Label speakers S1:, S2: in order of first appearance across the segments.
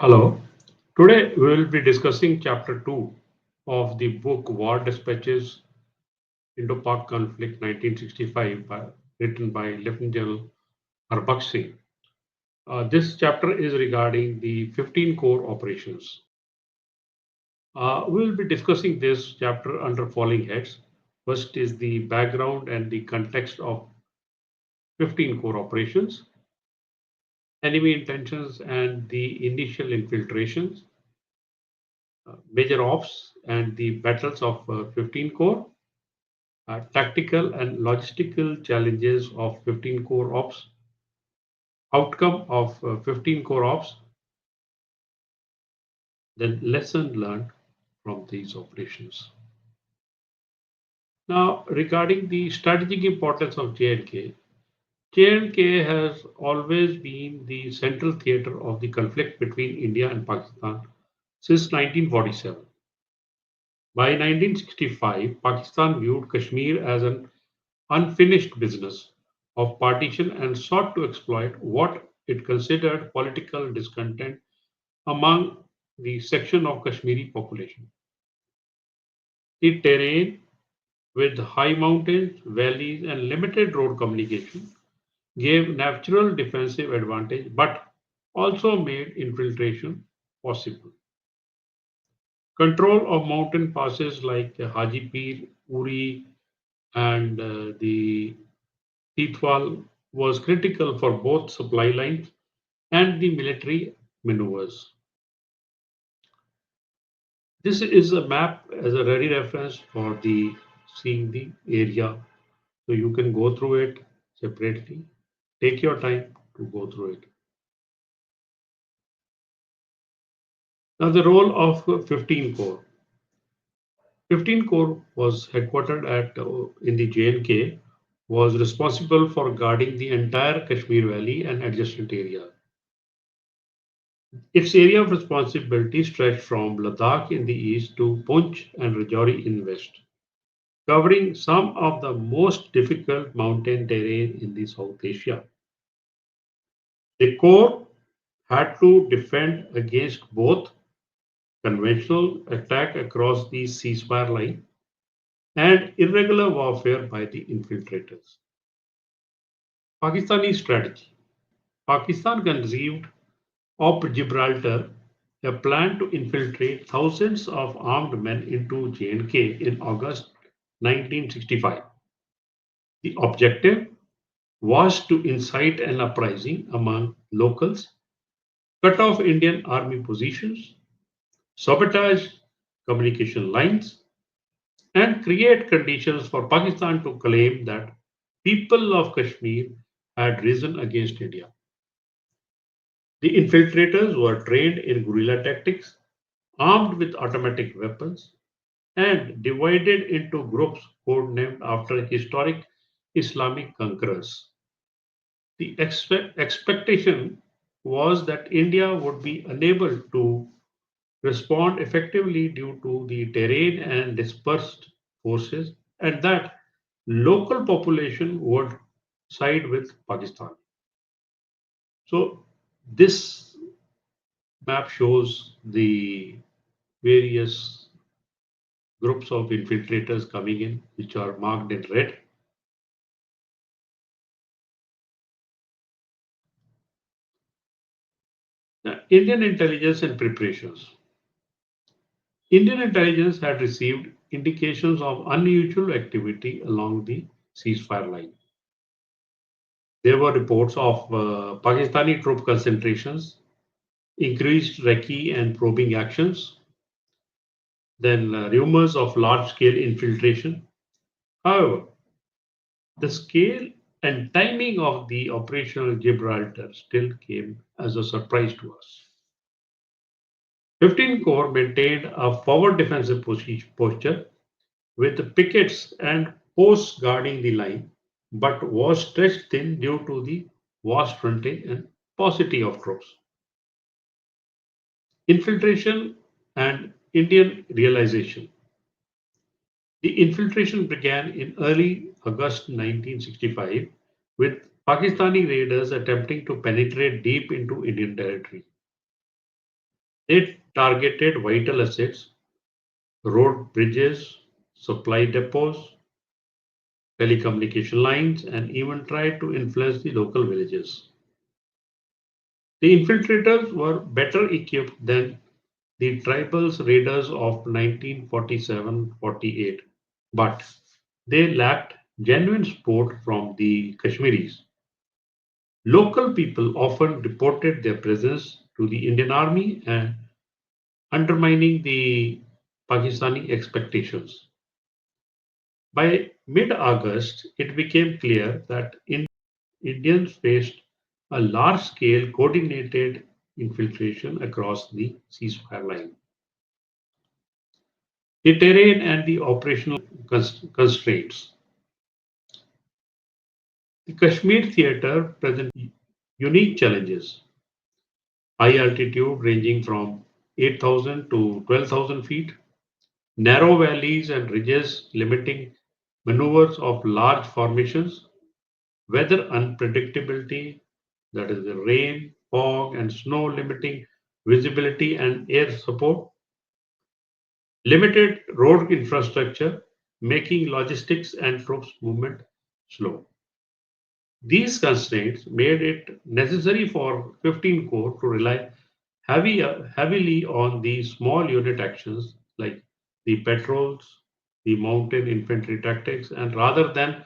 S1: Hello. Today we will be discussing chapter 2 of the book War Dispatches Indo Pak Conflict 1965 written by Lt Gen Harbakhsh Singh. This chapter is regarding the 15 core operations. We will be discussing this chapter under following heads. First is the background and the context of 15 core operations, enemy intentions and the initial infiltrations, major ops and the battles of 15 core, tactical and logistical challenges of 15 core ops, outcome of 15 core ops, then lesson learned from these operations. Now, regarding the strategic importance of J&K, J&K has always been the central theater of the conflict between India and Pakistan since 1947. By 1965, Pakistan viewed Kashmir as an unfinished business of partition and sought to exploit what it considered political discontent among the section of Kashmiri population. The terrain, with high mountains, valleys, and limited road communication, gave natural defensive advantage but also made infiltration possible. Control of mountain passes like Haji Pir, Uri, and the Tithwal was critical for both supply lines and the military maneuvers. This is a map as a ready reference for the seeing the area. So you can go through it separately. Take your time to go through it. Now the role of 15 Corps. 15 Corps was headquartered at in the JNK, was responsible for guarding the entire Kashmir Valley and adjacent area. Its area of responsibility stretched from Ladakh in the east to Punch and Rajouri in west, covering some of the most difficult mountain terrain in the South Asia. The Corps had to defend against both conventional attack across the ceasefire line and irregular warfare by the infiltrators. Pakistani strategy. Pakistan conceived of Gibraltar, a plan to infiltrate thousands of armed men into J&K in August 1965. The objective was to incite an uprising among locals, cut off Indian army positions, sabotage communication lines, and create conditions for Pakistan to claim that people of Kashmir had risen against India. The infiltrators were trained in guerrilla tactics, armed with automatic weapons, and divided into groups codenamed after historic Islamic conquerors. The expectation was that India would be unable to respond effectively due to the terrain and dispersed forces, and that local population would side with Pakistan. So this map shows the various groups of infiltrators coming in, which are marked in red. Indian intelligence and preparations. Indian intelligence had received indications of unusual activity along the ceasefire line. There were reports of Pakistani troop concentrations, increased recce and probing actions, then rumors of large scale infiltration. However, the scale and timing of the operational Gibraltar still came as a surprise to us. 15 Corps maintained a forward defensive posture with pickets and posts guarding the line, but was stretched thin due to the vast frontage and paucity of troops. Infiltration and Indian realization. The infiltration began in early August 1965 with Pakistani raiders attempting to penetrate deep into Indian territory. They targeted vital assets, road bridges, supply depots, telecommunication lines, and even tried to influence the local villages. The infiltrators were better equipped than the tribals raiders of 1947-48, but they lacked genuine support from the Kashmiris. Local people often reported their presence to the Indian army and undermining the Pakistani expectations. By mid-August, it became clear that Indians faced a large-scale coordinated infiltration across the ceasefire line. The terrain and the operational constraints. The Kashmir theatre presents unique challenges. High altitude ranging from 8,000 to 12,000 feet, narrow valleys and ridges limiting maneuvers of large formations, weather unpredictability, that is the rain, fog, and snow limiting visibility and air support, limited road infrastructure, making logistics and troops movement slow. These constraints made it necessary for 15 Corps to rely heavily on the small unit actions like the patrols, the mountain infantry tactics, and rather than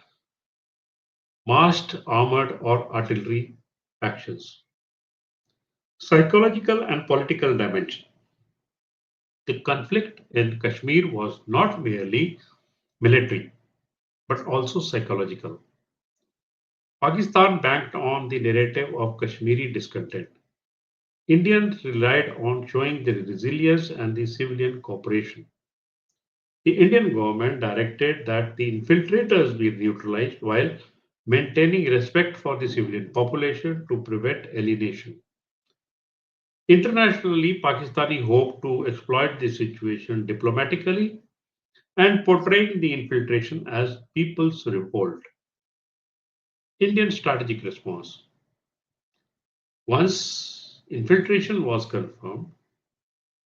S1: massed armored or artillery actions. Psychological and political dimension. The conflict in Kashmir was not merely military but also psychological. Pakistan banked on the narrative of Kashmiri discontent. Indians relied on showing their resilience and the civilian cooperation. The Indian government directed that the infiltrators be neutralized while maintaining respect for the civilian population to prevent alienation. Internationally, Pakistani hoped to exploit the situation diplomatically and portraying the infiltration as people's revolt. Indian strategic response. Once infiltration was confirmed,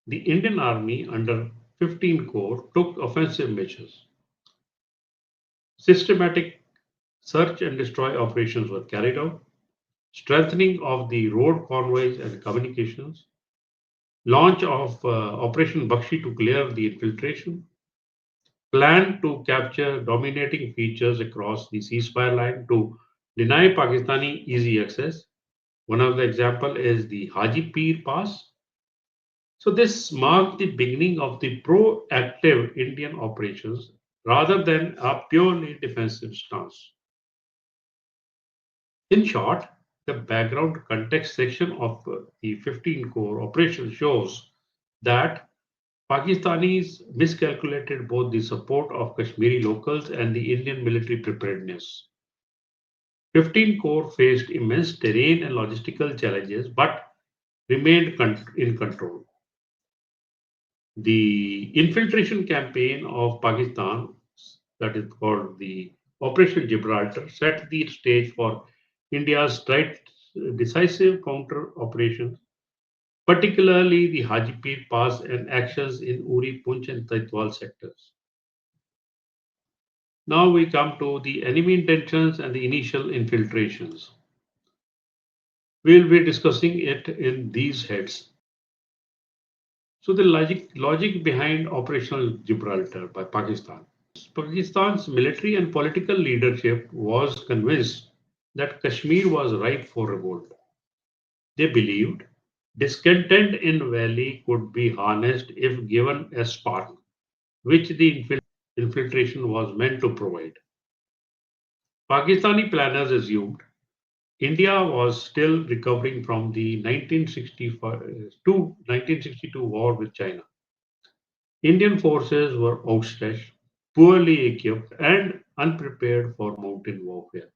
S1: the Indian Army under 15 Corps took offensive measures. Systematic search and destroy operations were carried out, strengthening of the road convoys and communications, launch of Operation Bakshi to clear the infiltration, plan to capture dominating features across the ceasefire line to deny Pakistani easy access. One of the example is the Haji Pir Pass. So this marked the beginning of the proactive Indian operations rather than a purely defensive stance. In short, the background context section of the 15 Corps operation shows that Pakistanis miscalculated both the support of Kashmiri locals and the Indian military preparedness. 15 Corps faced immense terrain and logistical challenges but remained in control. The infiltration campaign of Pakistan, that is called the Operation Gibraltar, set the stage for India's decisive counter operations, particularly the Haji Pir Pass and actions in Uri, Punch, and Taitwal sectors. Now we come to the enemy intentions and the initial infiltrations. We will be discussing it in these heads. So the logic behind Operational Gibraltar by Pakistan. Pakistan's military and political leadership was convinced that Kashmir was ripe for revolt. They believed discontent in valley could be harnessed if given a spark, which the infiltration was meant to provide. Pakistani planners assumed India was still recovering from the 1962 war with China. Indian forces were outstretched, poorly equipped, and unprepared for mountain warfare.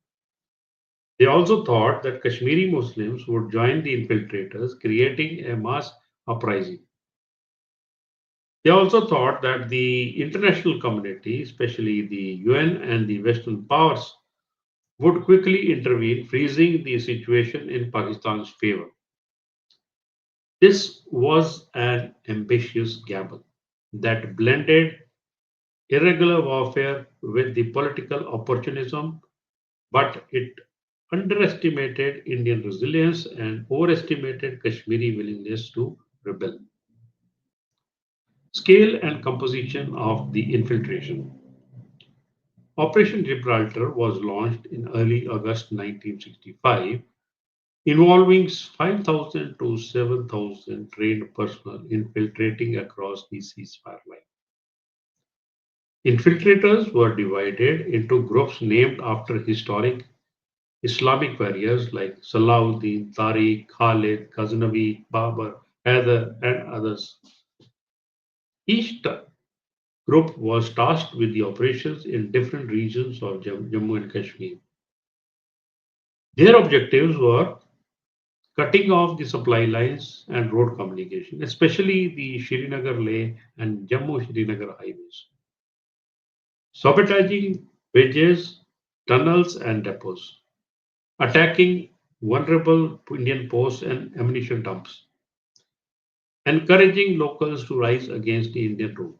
S1: They also thought that Kashmiri Muslims would join the infiltrators, creating a mass uprising. They also thought that the international community, especially the UN and the Western powers, would quickly intervene, freezing the situation in Pakistan's favor. This was an ambitious gamble that blended irregular warfare with the political opportunism, but it underestimated Indian resilience and overestimated Kashmiri willingness to rebel. Scale and composition of the infiltration. Operation Gibraltar was launched in early August 1965, involving 5,000 to 7,000 trained personnel infiltrating across the ceasefire line. Infiltrators were divided into groups named after historic Islamic warriors like Salahuddin, Tariq, Khalid, Ghaznavi, Babur, Hyder, and others. Each group was tasked with the operations in different regions of Jammu and Kashmir. Their objectives were cutting off the supply lines and road communication, especially the Srinagar Leh and Jammu Srinagar highways, sabotaging bridges, tunnels, and depots, attacking vulnerable Indian posts and ammunition dumps, encouraging locals to rise against the Indian rule.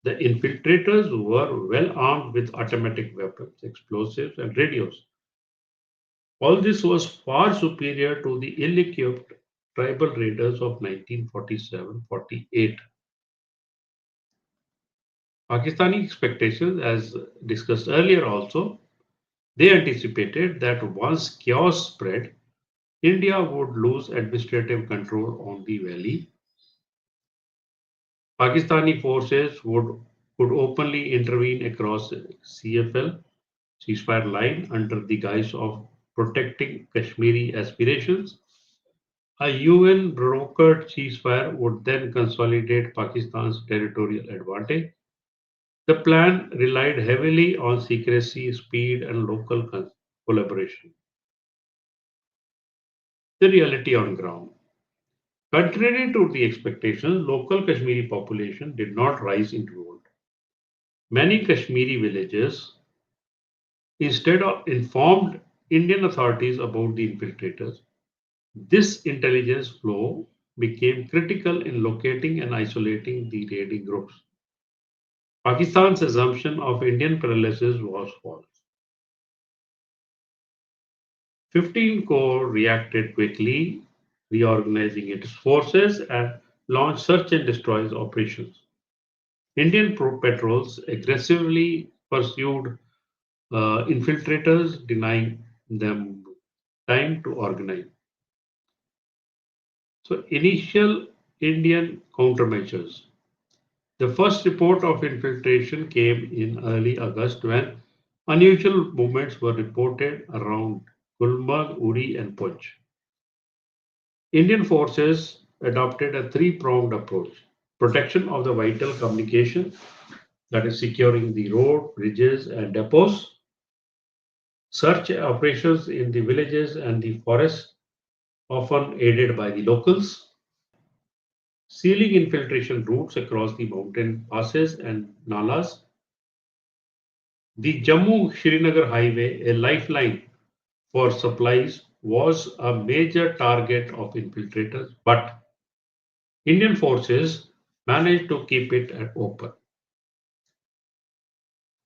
S1: The infiltrators were well armed with automatic weapons, explosives, and radios. All this was far superior to the ill equipped tribal raiders of 1947-48. Pakistani expectations, as discussed earlier also, they anticipated that once chaos spread, India would lose administrative control on the valley. Pakistani forces could openly intervene across CFL ceasefire line under the guise of protecting Kashmiri aspirations. A UN brokered ceasefire would then consolidate Pakistan's territorial advantage. The plan relied heavily on secrecy, speed, and local collaboration. The reality on ground. Contrary to the expectations, local Kashmiri population did not rise in revolt. Many Kashmiri villages instead of informed Indian authorities about the infiltrators. This intelligence flow became critical in locating and isolating the raiding groups. Pakistan's assumption of Indian paralysis was false. 15 Corps reacted quickly, reorganizing its forces and launched search and destroy operations. Indian patrols aggressively pursued infiltrators, denying them time to organize. So, initial Indian countermeasures. The first report of infiltration came in early August when unusual movements were reported around Gulmarg, Uri, and Punch. Indian forces adopted a three-pronged approach: protection of the vital communication, that is, securing the road, bridges, and depots, search operations in the villages and the forests, often aided by the locals, sealing infiltration routes across the mountain passes and nalas. The Jammu Srinagar highway, a lifeline for supplies, was a major target of infiltrators, but Indian forces managed to keep it open.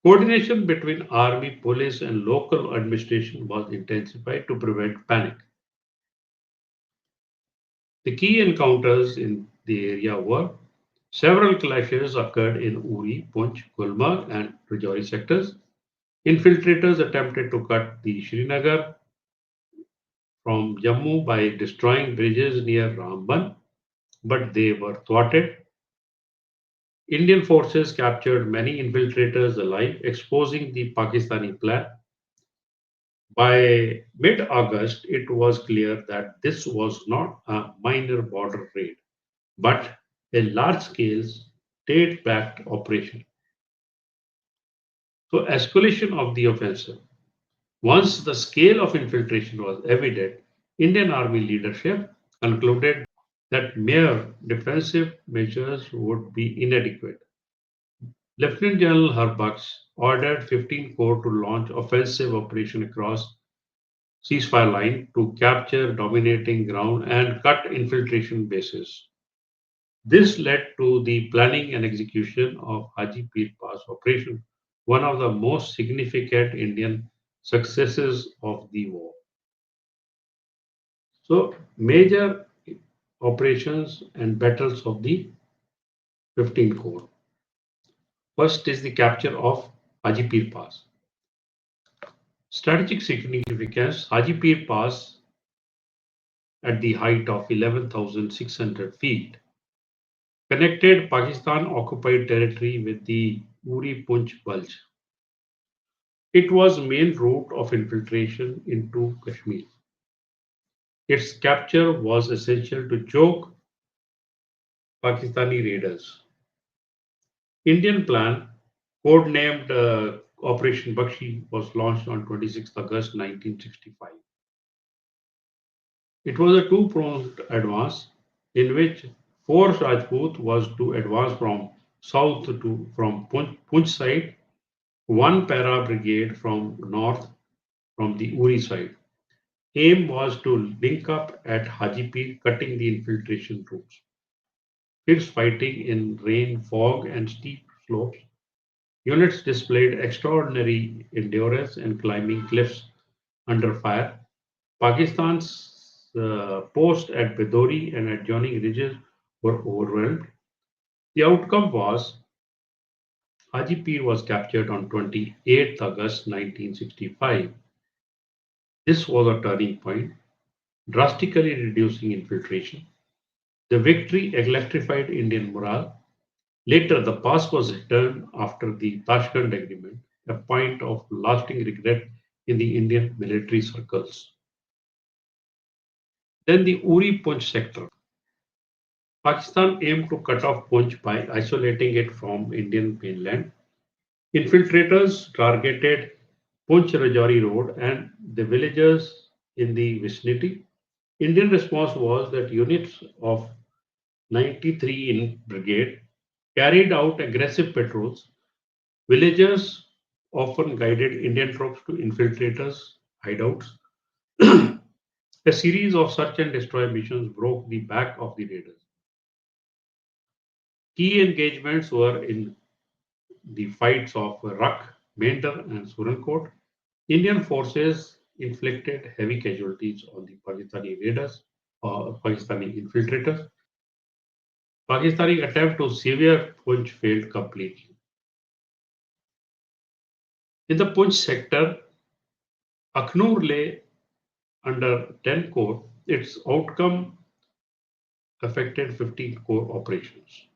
S1: Coordination between army, police, and local administration was intensified to prevent panic. The key encounters in the area were several clashes occurred in Uri, Punch, Gulmarg, and Rajouri sectors. Infiltrators attempted to cut the Srinagar from Jammu by destroying bridges near Ramban, but they were thwarted. Indian forces captured many infiltrators alive, exposing the Pakistani plan. By mid August, it was clear that this was not a minor border raid, but a large scale state backed operation. So, escalation of the offensive. Once the scale of infiltration was evident, Indian Army leadership concluded that mere defensive measures would be inadequate. Lt Gen Harbakhsh ordered 15 Corps to launch offensive operation across ceasefire line to capture dominating ground and cut infiltration bases. This led to the planning and execution of Haji Pir Pass operation, one of the most significant Indian successes of the war. So, major operations and battles of the 15 Corps. First is the capture of Haji Pir Pass. Strategic significance: Haji Pir Pass, at the height of 11,600 feet, connected Pakistan occupied territory with the Uri Punch Bulge. It was main route of infiltration into Kashmir. Its capture was essential to choke Pakistani raiders. Indian plan, codenamed Operation Bakshi, was launched on 26 August 1965. It was a two-pronged advance in which Force Rajput was to advance from south to from Punch side, one para brigade from north from the Uri side. Aim was to link up at Hajipir, cutting the infiltration routes. Fierce fighting in rain, fog, and steep slopes. Units displayed extraordinary endurance and climbing cliffs under fire. Pakistan's posts at Bedori and adjoining ridges were overwhelmed. The outcome was Hajipir was captured on 28 August 1965. This was a turning point, drastically reducing infiltration. The victory electrified Indian morale. Later, the pass was returned after the Tashkent Agreement, a point of lasting regret in the Indian military circles. Then the Uri Punch sector. Pakistan aimed to cut off Punch by isolating it from Indian mainland. Infiltrators targeted Punch Rajouri Road and the villages in the vicinity. Indian response was that units of 93 in Brigade carried out aggressive patrols. Villagers often guided Indian troops to infiltrators' hideouts. A series of search and destroy missions broke the back of the raiders. Key engagements were in the fights of Rak, Mender, and Surankot. Indian forces inflicted heavy casualties on the Pakistani raiders or Pakistani infiltrators. Pakistani attempt to sever Punch failed completely. In the Punch sector, Akhnur lay under 10 Corps. Its outcome affected 15 Corps operations.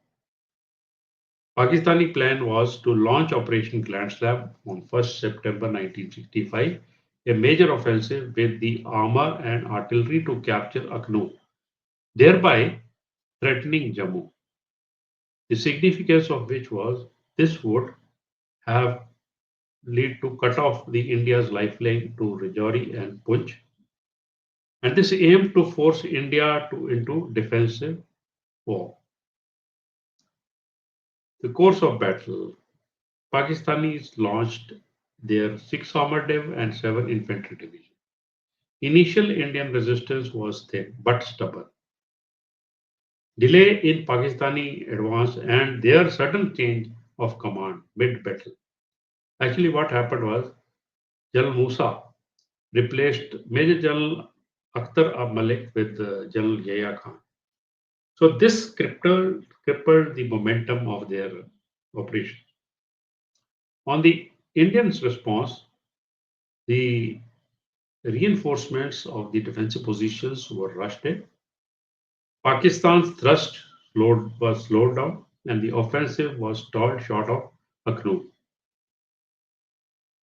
S1: Pakistani plan was to launch Operation Grand Slam on 1st September 1965, a major offensive with the armor and artillery to capture Akhnur, thereby threatening Jammu. The significance of which was this would have lead to cut off the India's lifeline to Rajouri and Punch, and this aimed to force India into defensive war. The course of battle: Pakistanis launched their 6 armored div and 7 infantry divisions. Initial Indian resistance was thin but stubborn. Delay in Pakistani advance and their sudden change of command mid-battle. Actually, what happened was General Musa replaced Major General Akhtar Ab Malik with General Yahya Khan. So this crippled the momentum of their operation. On the Indians' response, the reinforcements of the defensive positions were rushed in. Pakistan's thrust was slowed down and the offensive was stalled short of Akhnur.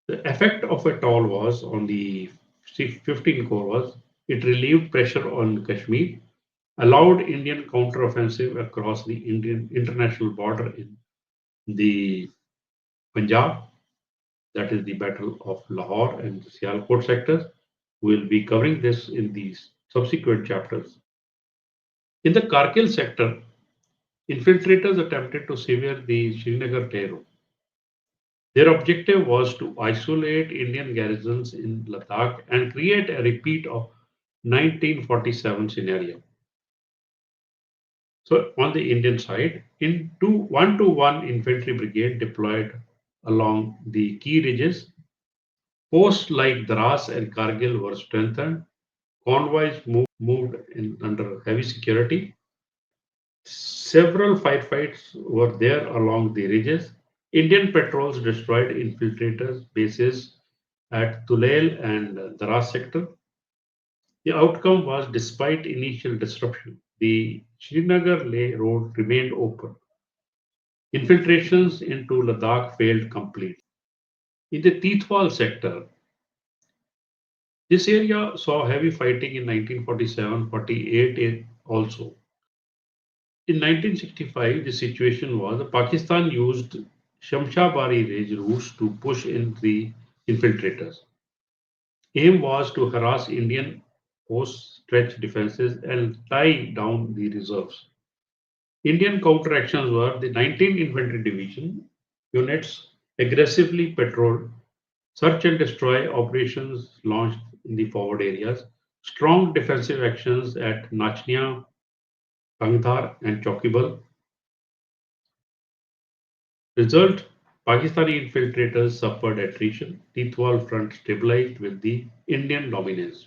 S1: The effect of it all was on the 15 Corps was it relieved pressure on Kashmir, allowed Indian counteroffensive across the Indian international border in the Punjab, that is the Battle of Lahore and Sialkot sectors. We'll be covering this in these subsequent chapters. In the Kargil sector, infiltrators attempted to sever the Srinagar Road. Their objective was to isolate Indian garrisons in Ladakh and create a repeat of 1947 scenario. So on the Indian side, in 1 to 1 infantry brigade deployed along the key ridges. Posts like Dras and Kargil were strengthened. Convoys moved in under heavy security. Several firefights were there along the ridges. Indian patrols destroyed infiltrators bases at Tulail and Dras sector. The outcome was, despite initial disruption, the Srinagar Leh road remained open. Infiltrations into Ladakh failed completely. In the Tithwal sector, this area saw heavy fighting in 1947-48 also. In 1965, the situation was Pakistan used Shamshabari Ridge routes to push in the infiltrators. Aim was to harass Indian post stretch defenses and tie down the reserves. Indian counteractions were the 19th Infantry Division units aggressively patrolled. Search and destroy operations launched in the forward areas. Strong defensive actions at Nachnia, Kangthar, and Chokibal. Result: Pakistani infiltrators suffered attrition. Tithwal front stabilized with the Indian dominance.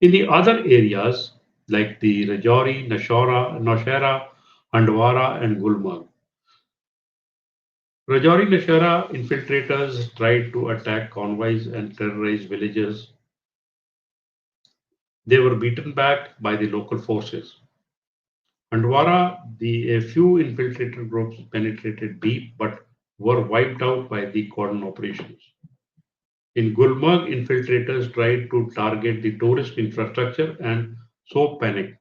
S1: In the other areas, like the Rajouri, Nashera, Handwara, and Gulmarg, Rajouri Nashera infiltrators tried to attack convoys and terrorize villages. They were beaten back by the local forces. Handwara, a few infiltrator groups penetrated deep but were wiped out by the cordon operations. In Gulmarg, infiltrators tried to target the tourist infrastructure and so panicked.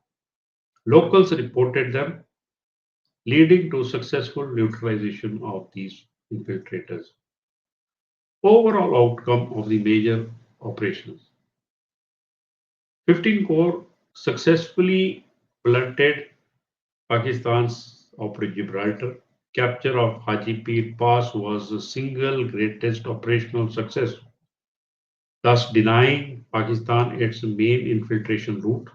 S1: Locals reported them, leading to successful neutralization of these infiltrators. Overall outcome of the major operations: 15 Corps successfully blunted Pakistan's Operation Gibraltar. Capture of Haji Pir Pass was the single greatest operational success, thus denying Pakistan its main infiltration route.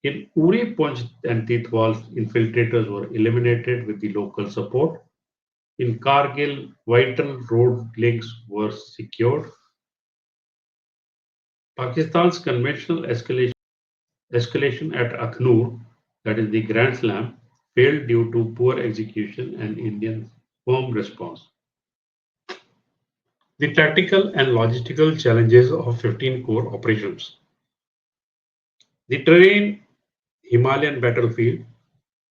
S1: In Uri, Punch, and Tithwal, infiltrators were eliminated with the local support. In Kargil, vital road links were secured. Pakistan's conventional escalation at Akhnur, that is the Grand Slam, failed due to poor execution and Indian firm response. The tactical and logistical challenges of 15 Corps operations. The terrain: Himalayan battlefield.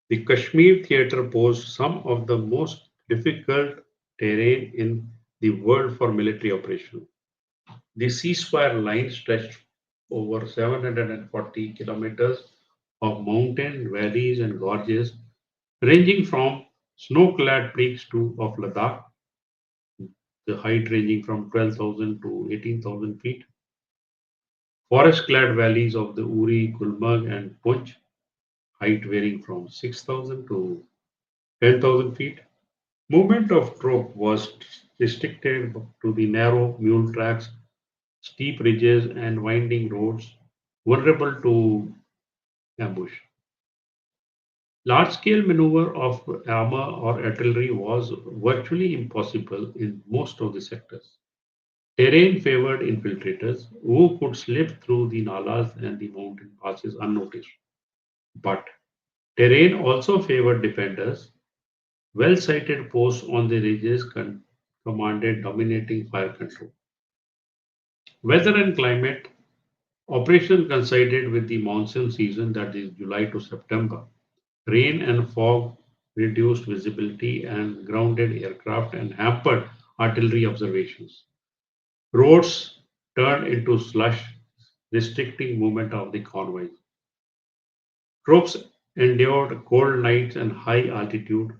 S1: The Kashmir theatre posed some of the most difficult terrain in the world for military operation. The ceasefire line stretched over 740 kilometers of mountain valleys and gorges, ranging from snow-clad peaks of Ladakh, the height ranging from 12,000 to 18,000 feet, forest-clad valleys of the Uri, Gulmarg, and Punch, height varying from 6,000 to 10,000 feet. Movement of troop was restricted to the narrow mule tracks, steep ridges, and winding roads, vulnerable to ambush. Large-scale maneuver of armor or artillery was virtually impossible in most of the sectors. Terrain favored infiltrators who could slip through the nalas and the mountain passes unnoticed. But terrain also favored defenders. Well-sighted posts on the ridges commanded dominating fire control. Weather and climate: operation coincided with the monsoon season, that is July to September. Rain and fog reduced visibility and grounded aircraft and hampered artillery observations. Roads turned into slush, restricting movement of the convoys. Troops endured cold nights and high altitude,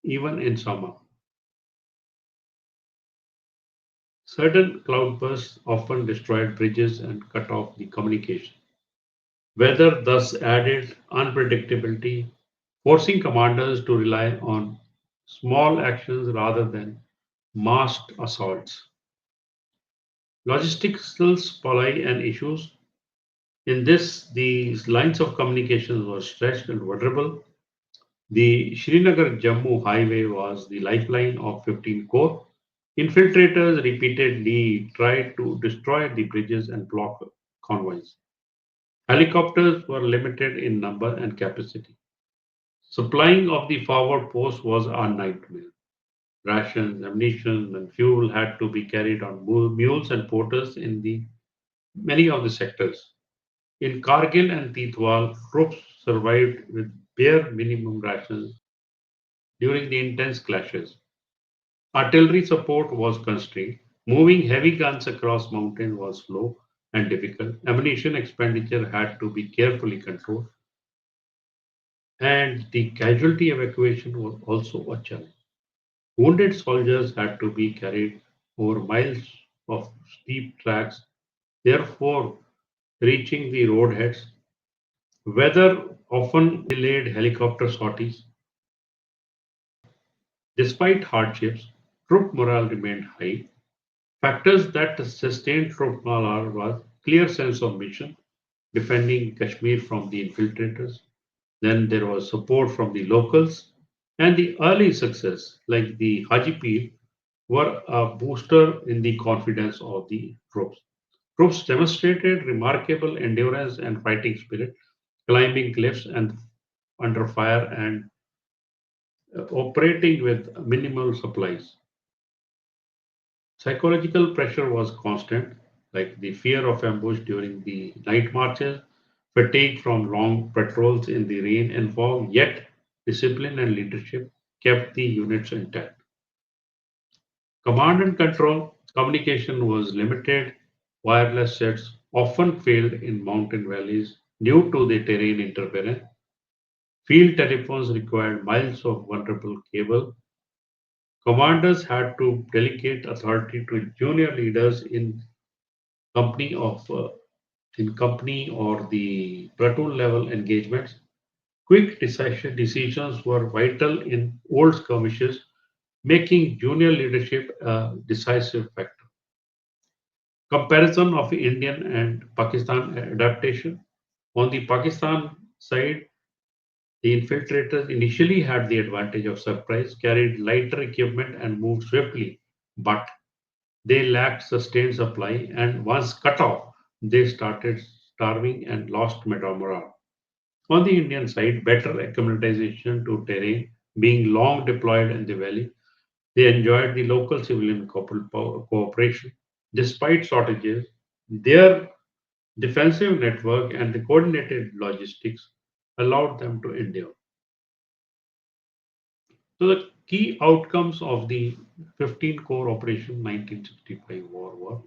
S1: even in summer. Sudden cloudbursts often destroyed bridges and cut off the communication. Weather thus added unpredictability, forcing commanders to rely on small actions rather than massed assaults. Logistical supply and issues. In this, the lines of communication were stretched and vulnerable. The Srinagar Jammu highway was the lifeline of 15 Corps. Infiltrators repeatedly tried to destroy the bridges and block convoys. Helicopters were limited in number and capacity. Supplying of the forward post was a nightmare. Rations, ammunition, and fuel had to be carried on mules and porters in the many of the sectors. In Kargil and Titwal, troops survived with bare minimum rations during the intense clashes. Artillery support was constrained. Moving heavy guns across mountains was slow and difficult. Ammunition expenditure had to be carefully controlled, and the casualty evacuation was also a challenge. Wounded soldiers had to be carried over miles of steep tracks, therefore reaching the roadheads. Weather often delayed helicopter sorties. Despite hardships, troop morale remained high. Factors that sustained troop morale was clear sense of mission, defending Kashmir from the infiltrators. Then there was support from the locals, and the early success, like the Haji Pir, were a booster in the confidence of the troops. Troops demonstrated remarkable endurance and fighting spirit, climbing cliffs and under fire and operating with minimal supplies. Psychological pressure was constant, like the fear of ambush during the night marches, fatigue from long patrols in the rain and fog, yet discipline and leadership kept the units intact. Command and control communication was limited. Wireless sets often failed in mountain valleys due to the terrain interference. Field telephones required miles of vulnerable cable. Commanders had to delegate authority to junior leaders company of in company or the platoon level engagements. Quick decisions were vital in old skirmishes, making junior leadership a decisive factor. Comparison of Indian and Pakistan adaptation. On the Pakistan side, the infiltrators initially had the advantage of surprise, carried lighter equipment, and moved swiftly, but they lacked sustained supply, and once cut off, they started starving and lost morale. On the Indian side, better acclimatization to terrain, being long deployed in the valley, they enjoyed the local civilian cooperation. Despite shortages, their defensive network and the coordinated logistics allowed them to endure. So the key outcomes of the 15 Corps Operation 1965 war were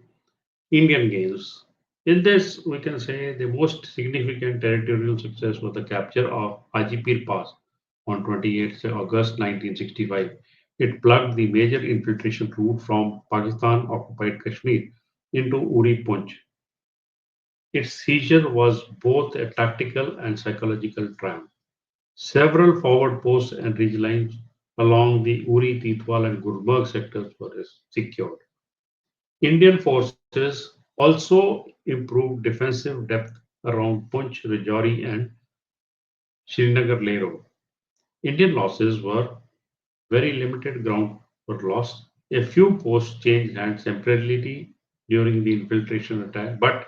S1: Indian gains. In this, we can say the most significant territorial success was the capture of Haji Pir Pass on 28th August 1965. It plugged the major infiltration route from Pakistan occupied Kashmir into Uri Punch. Its seizure was both a tactical and psychological triumph. Several forward posts and ridge lines along the Uri, Titwal, and Gulmarg sectors were secured. Indian forces also improved defensive depth around Punch, Rajouri, and Srinagar Leh. Indian losses were very limited ground were lost. A few posts changed hands temporarily during the infiltration attack, but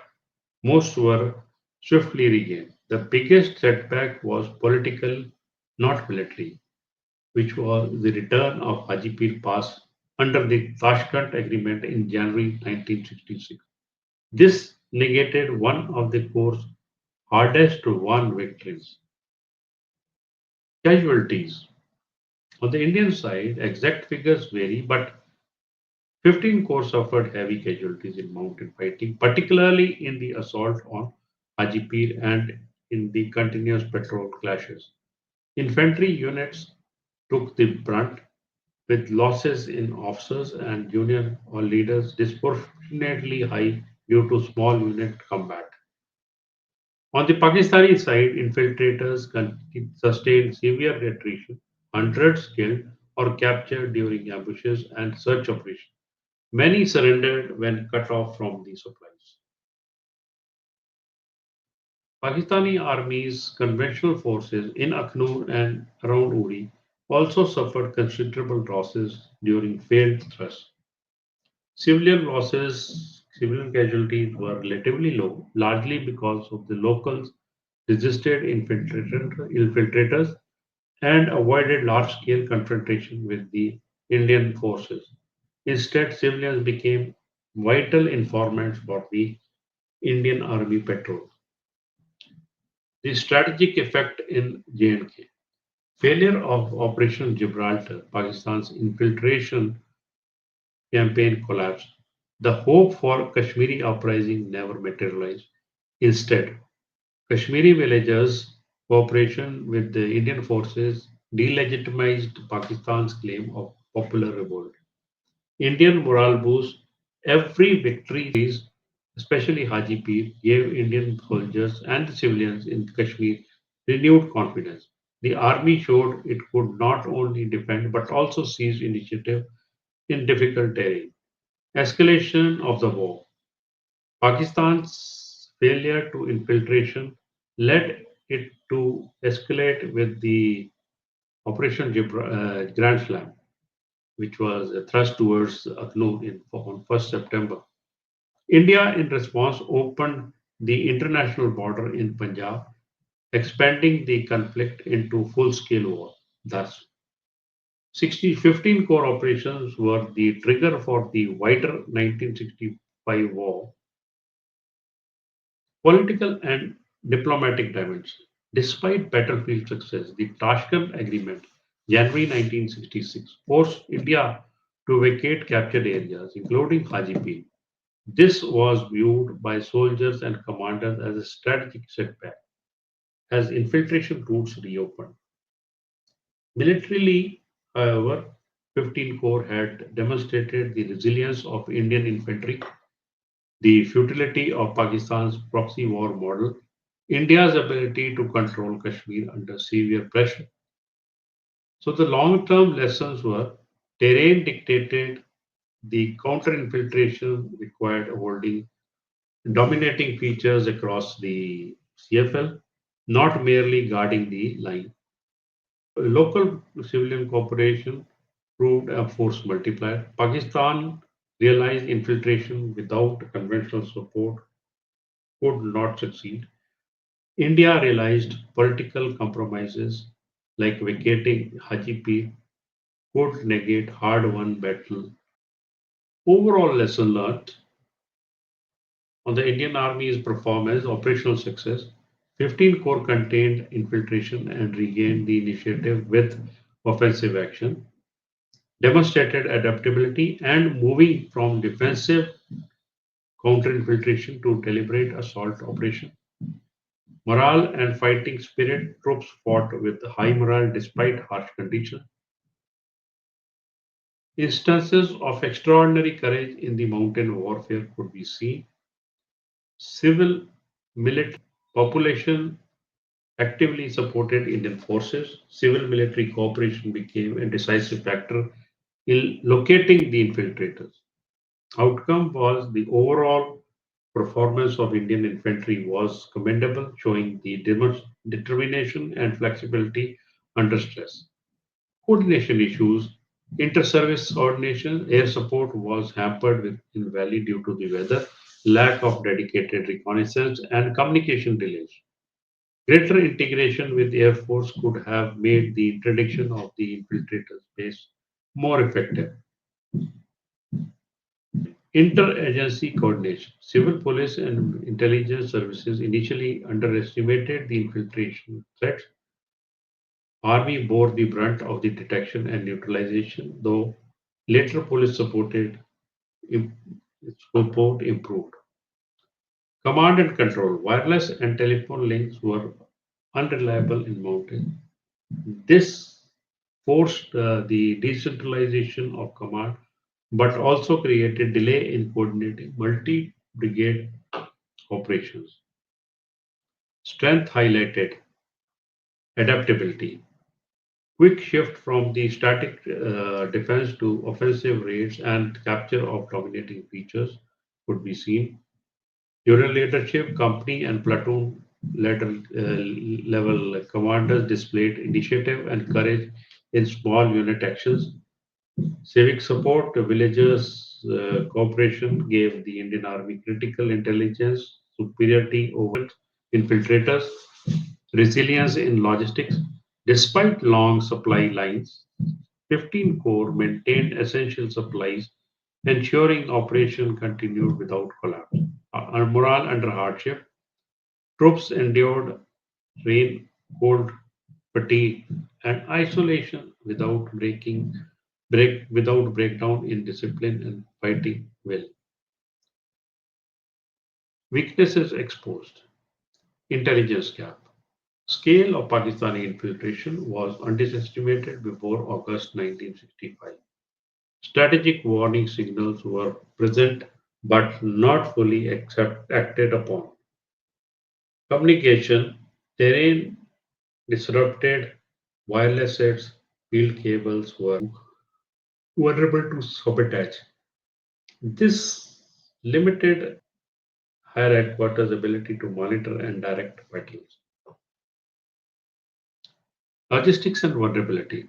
S1: most were swiftly regained. The biggest setback was political, not military, which was the return of Haji Pir Pass under the Tashkent Agreement in January 1966. This negated one of the Corps' hardest won victories. Casualties. On the Indian side, exact figures vary, but 15 Corps suffered heavy casualties in mountain fighting, particularly in the assault on Haji Pir and in the continuous patrol clashes. Infantry units took the brunt, with losses in officers and junior or leaders disproportionately high due to small unit combat. On the Pakistani side, infiltrators sustained severe attrition, hundreds killed, or captured during ambushes and search operations. Many surrendered when cut off from the supplies. Pakistani Army's conventional forces in Akhnur and around Uri also suffered considerable losses during failed thrusts. Civilian casualties were relatively low, largely because of the locals resisted infiltrators and avoided large-scale confrontation with the Indian forces. Instead, civilians became vital informants for the Indian Army patrol. The strategic effect in J&K. Failure of Operation Gibraltar, Pakistan's infiltration campaign collapsed. The hope for Kashmiri uprising never materialized. Instead, Kashmiri villagers' cooperation with the Indian forces delegitimized Pakistan's claim of popular revolt. Indian morale boost. Every victory, especially Haji Pir, gave Indian soldiers and the civilians in Kashmir renewed confidence. The army showed it could not only defend but also seize initiative in difficult terrain. Escalation of the war. Pakistan's failure to infiltration led it to escalate with the Grand Slam, which was a thrust towards Akhnur on 1st September. India, in response, opened the international border in Punjab, expanding the conflict into full-scale war. Thus, 15 core operations were the trigger for the wider 1965 war. Political and diplomatic dimensions. Despite battlefield success, the Tashkent Agreement, January 1966, forced India to vacate captured areas, including Hajipir. This was viewed by soldiers and commanders as a strategic setback as infiltration routes reopened. Militarily, however, 15 Corps had demonstrated the resilience of Indian infantry, the futility of Pakistan's proxy war model, India's ability to control Kashmir under severe pressure. So the long-term lessons were terrain dictated the counter-infiltration required holding dominating features across the CFL, not merely guarding the line. Local civilian cooperation proved a force multiplier. Pakistan realized infiltration without conventional support could not succeed. India realized political compromises like vacating Haji Pir could negate hard-won battle. Overall lesson learned on the Indian Army's performance, operational success, 15 Corps contained infiltration and regained the initiative with offensive action, demonstrated adaptability and moving from defensive counter-infiltration to deliberate assault operation. Morale and fighting spirit, troops fought with high morale despite harsh conditions. Instances of extraordinary courage in the mountain warfare could be seen. Civil military population actively supported Indian forces. Civil military cooperation became a decisive factor in locating the infiltrators. Outcome was the overall performance of Indian infantry was commendable, showing the determination and flexibility under stress. Coordination issues, inter-service coordination, air support was hampered in valley due to the weather, lack of dedicated reconnaissance, and communication delays. Greater integration with Air Force could have made the interdiction of the infiltrators base more effective. Interagency coordination. Civil police and intelligence services initially underestimated the infiltration threats. Army bore the brunt of the detection and neutralization, though later police im- support improved. Command and control. Wireless and telephone links were unreliable in mountains. This forced the decentralization of command, but also created delay in coordinating multi-brigade operations. Strength highlighted adaptability. Quick shift from the static defense to offensive raids and capture of dominating features could be seen. During leadership, company and platoon level commanders displayed initiative and courage in small unit actions. Civic support to villagers' cooperation gave the Indian Army critical intelligence superiority over infiltrators, resilience in logistics. Despite long supply lines, 15 Corps maintained essential supplies, ensuring operation continued without collapse. Morale under hardship, troops endured rain, cold, fatigue, and isolation without breakdown in discipline and fighting will. Weaknesses exposed. Intelligence gap. Scale of Pakistani infiltration was underestimated before August 1965. Strategic warning signals were present but not fully acted upon. Communication, terrain disrupted, wireless sets, field cables were vulnerable to sabotage. This limited higher headquarters' ability to monitor and direct battles. Logistics and vulnerability.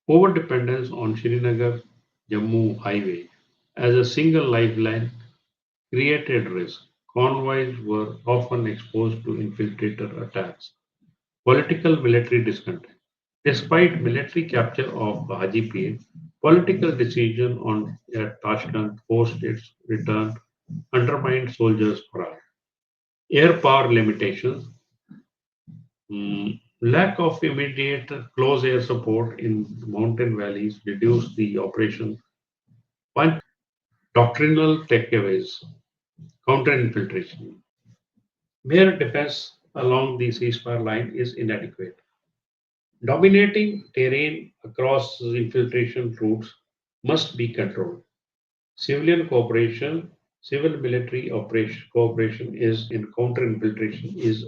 S1: Overdependence on Srinagar Jammu highway as a single lifeline created risk. Convoys were often exposed to infiltrator attacks. Political military discontent. Despite military capture of Haji Pir, political decision on Tashkent forced its return, undermined soldiers' morale. Air power limitations. Lack of immediate close air support in mountain valleys reduced the operation. One doctrinal takeaways, counter-infiltration. Mere defense along the ceasefire line is inadequate. Dominating terrain across infiltration routes must be controlled. Civilian cooperation, civil military operation cooperation is in counter-infiltration is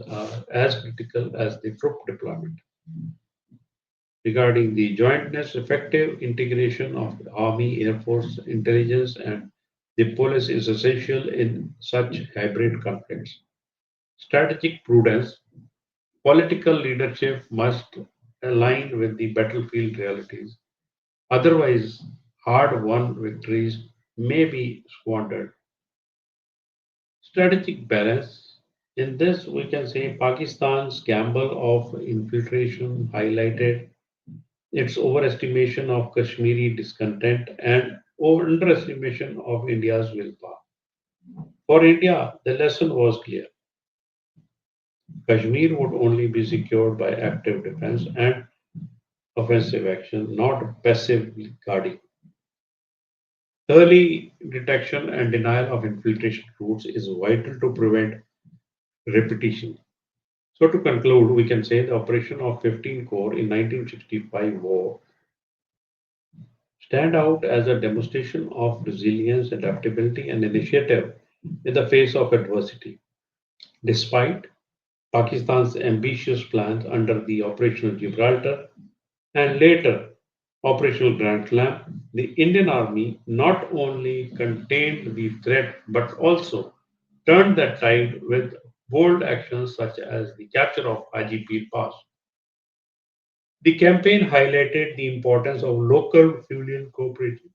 S1: as critical as the troop deployment. Regarding the jointness, effective integration of the Army, Air Force, intelligence, and the police is essential in such hybrid conflicts. Strategic prudence, political leadership must align with the battlefield realities. Otherwise, hard won victories may be squandered. Strategic balance. In this, we can say Pakistan's gamble of infiltration highlighted its overestimation of Kashmiri discontent and underestimation of India's willpower. For India, the lesson was clear. Kashmir would only be secured by active defense and offensive action, not passive guarding. Early detection and denial of infiltration routes is vital to prevent repetition. So, to conclude, we can say the operation of 15 Corps in 1965 war stand out as a demonstration of resilience, adaptability, and initiative in the face of adversity. Despite Pakistan's ambitious plans under the Operational Gibraltar and later Operational Grand Slam, the Indian Army not only contained the threat but also turned that tide with bold actions such as the capture of Haji Pir Pass. The campaign highlighted the importance of local civilian cooperation,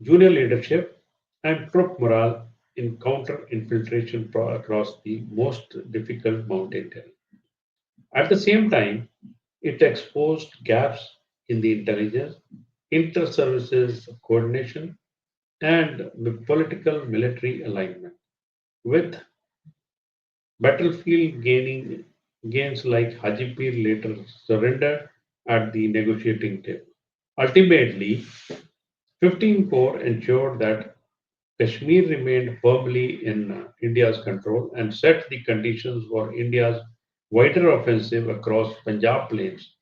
S1: junior leadership, and troop morale in counter-infiltration across the most difficult mountain terrain. At the same time, it exposed gaps in the intelligence, inter-services coordination, and the political military alignment, with battlefield gaining gains like Hajipir later surrendered at the negotiating table. Ultimately, 15 Corps ensured that Kashmir remained firmly in India's control and set the conditions for India's wider offensive across Punjab plains.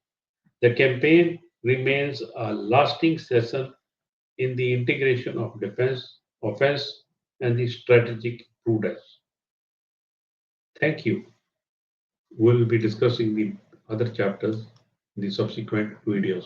S1: The campaign remains a lasting lesson in the integration of defense, offense, and the strategic prudence. Thank you. We'll be discussing the other chapters the subsequent videos.